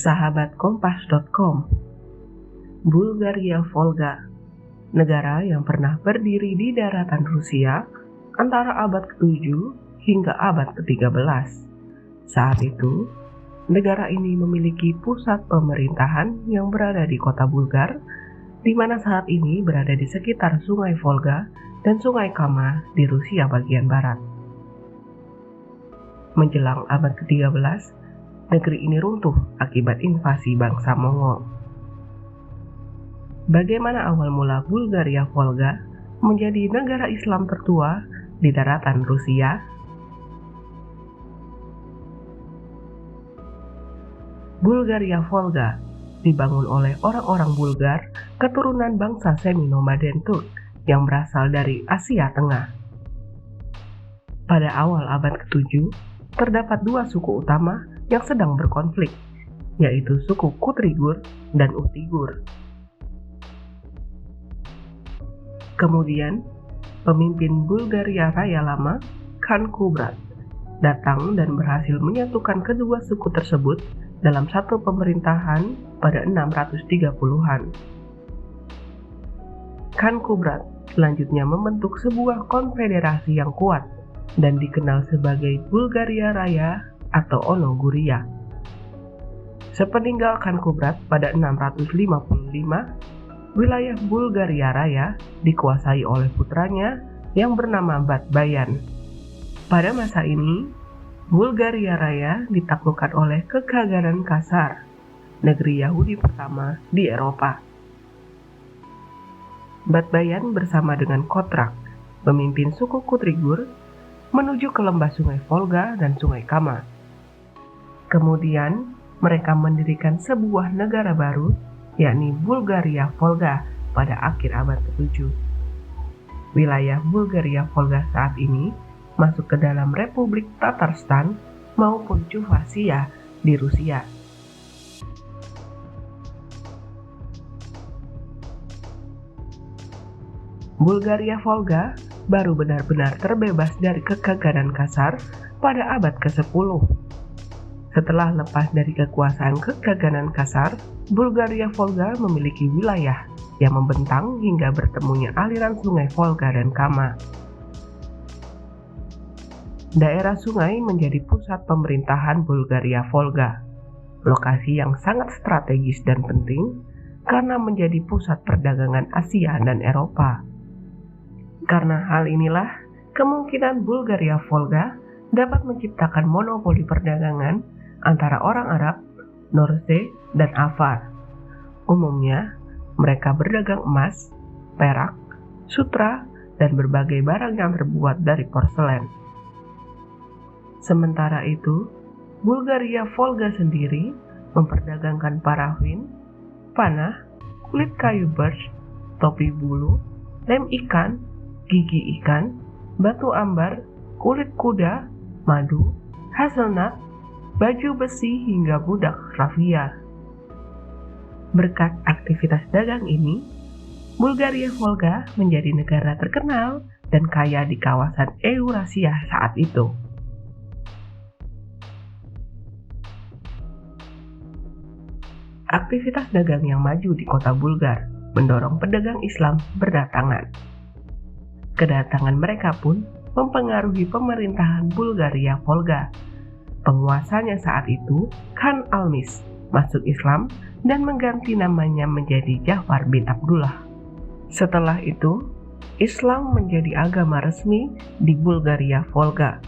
sahabatkompas.com. Bulgaria Volga, negara yang pernah berdiri di daratan Rusia antara abad ke-7 hingga abad ke-13. Saat itu, negara ini memiliki pusat pemerintahan yang berada di kota Bulgar, di mana saat ini berada di sekitar Sungai Volga dan Sungai Kama di Rusia bagian barat. Menjelang abad ke-13, negeri ini runtuh akibat invasi bangsa Mongol. Bagaimana awal mula Bulgaria Volga menjadi negara Islam tertua di daratan Rusia? Bulgaria Volga dibangun oleh orang-orang Bulgar keturunan bangsa semi-nomaden Turk yang berasal dari Asia Tengah. Pada awal abad ke-7, terdapat dua suku utama yang sedang berkonflik, yaitu suku Kutrigur dan Utigur. Kemudian, pemimpin Bulgaria Raya lama, Khan Kubrat, datang dan berhasil menyatukan kedua suku tersebut dalam satu pemerintahan pada 630-an. Khan Kubrat selanjutnya membentuk sebuah konfederasi yang kuat dan dikenal sebagai Bulgaria Raya atau Onoguria. Sepeninggal Khan Kubrat pada 655, wilayah Bulgaria Raya dikuasai oleh putranya yang bernama Batbayan. Pada masa ini, Bulgaria Raya ditaklukkan oleh Kekaganan Kasar, negeri Yahudi pertama di Eropa. Batbayan bersama dengan Kotrak, pemimpin suku Kutrigur, menuju ke lembah Sungai Volga dan Sungai Kama. Kemudian, mereka mendirikan sebuah negara baru, yakni Bulgaria Volga pada akhir abad ke-7. Wilayah Bulgaria Volga saat ini masuk ke dalam Republik Tatarstan maupun Chuvashia di Rusia. Bulgaria Volga baru benar-benar terbebas dari Kekaganan Kasar pada abad ke-10. Setelah lepas dari kekuasaan Kekaganan Kasar, Bulgaria Volga memiliki wilayah yang membentang hingga bertemunya aliran sungai Volga dan Kama. Daerah sungai menjadi pusat pemerintahan Bulgaria Volga, lokasi yang sangat strategis dan penting karena menjadi pusat perdagangan Asia dan Eropa. Karena hal inilah, kemungkinan Bulgaria Volga dapat menciptakan monopoli perdagangan antara orang Arab, Norse, dan Avar. Umumnya, mereka berdagang emas, perak, sutra, dan berbagai barang yang terbuat dari porselen. Sementara itu, Bulgaria Volga sendiri memperdagangkan parafin, panah, kulit kayu birch, topi bulu, lem ikan, gigi ikan, batu ambar, kulit kuda, madu, hazelnut, baju besi hingga budak raffia. Berkat aktivitas dagang ini, Bulgaria Volga menjadi negara terkenal dan kaya di kawasan Eurasia saat itu. Aktivitas dagang yang maju di kota Bulgar mendorong pedagang Islam berdatangan. Kedatangan mereka pun mempengaruhi pemerintahan Bulgaria Volga. Penguasanya saat itu, Khan Almis, masuk Islam dan mengganti namanya menjadi Jafar bin Abdullah. Setelah itu, Islam menjadi agama resmi di Bulgaria Volga.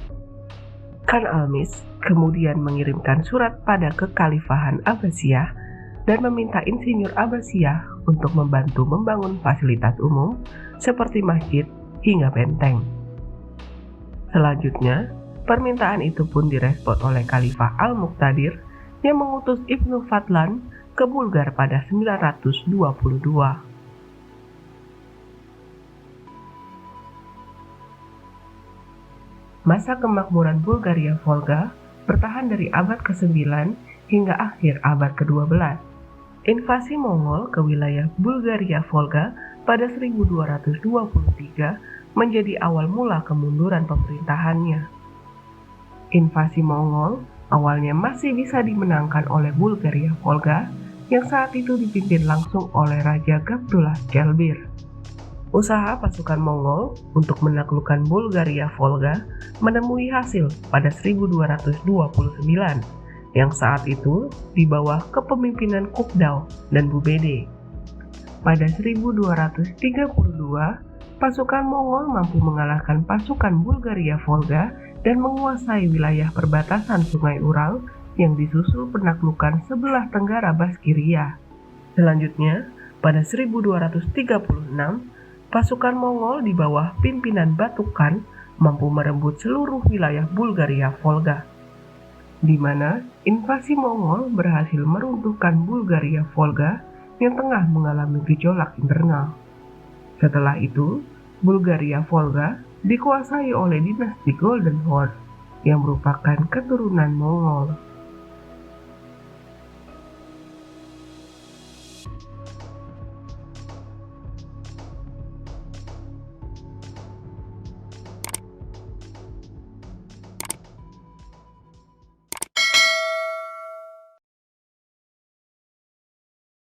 Khan Almis kemudian mengirimkan surat pada Kekhalifahan Abbasiyah dan meminta insinyur Abbasiyah untuk membantu membangun fasilitas umum seperti masjid hingga benteng. Selanjutnya, permintaan itu pun direspon oleh Khalifah Al-Muqtadir yang mengutus Ibnu Fadlan ke Bulgar pada 922. Masa kemakmuran Bulgaria Volga bertahan dari abad ke-9 hingga akhir abad ke-12. Invasi Mongol ke wilayah Bulgaria Volga pada 1223 menjadi awal mula kemunduran pemerintahannya. Invasi Mongol awalnya masih bisa dimenangkan oleh Bulgaria Volga yang saat itu dipimpin langsung oleh Raja Gabdullah Jelbir. Usaha pasukan Mongol untuk menaklukkan Bulgaria Volga menemui hasil pada 1229 yang saat itu di bawah kepemimpinan Kukdao dan Bubede. Pada 1232, pasukan Mongol mampu mengalahkan pasukan Bulgaria Volga dan menguasai wilayah perbatasan Sungai Ural yang disusul penaklukan sebelah tenggara Baskiria. Selanjutnya, pada 1236, pasukan Mongol di bawah pimpinan Batukan mampu merebut seluruh wilayah Bulgaria Volga, di mana invasi Mongol berhasil meruntuhkan Bulgaria Volga yang tengah mengalami gejolak internal. Setelah itu, Bulgaria Volga dikuasai oleh dinasti Golden Horde yang merupakan keturunan Mongol. . . 。 . 。 . . . . . . . . . . . . . . . . . . . 。 . . 。 . . 。 . 。 . 。 . 。 . 。 . 。 . 。 . 。 . 。 . 。 . 。 . 。 . . . .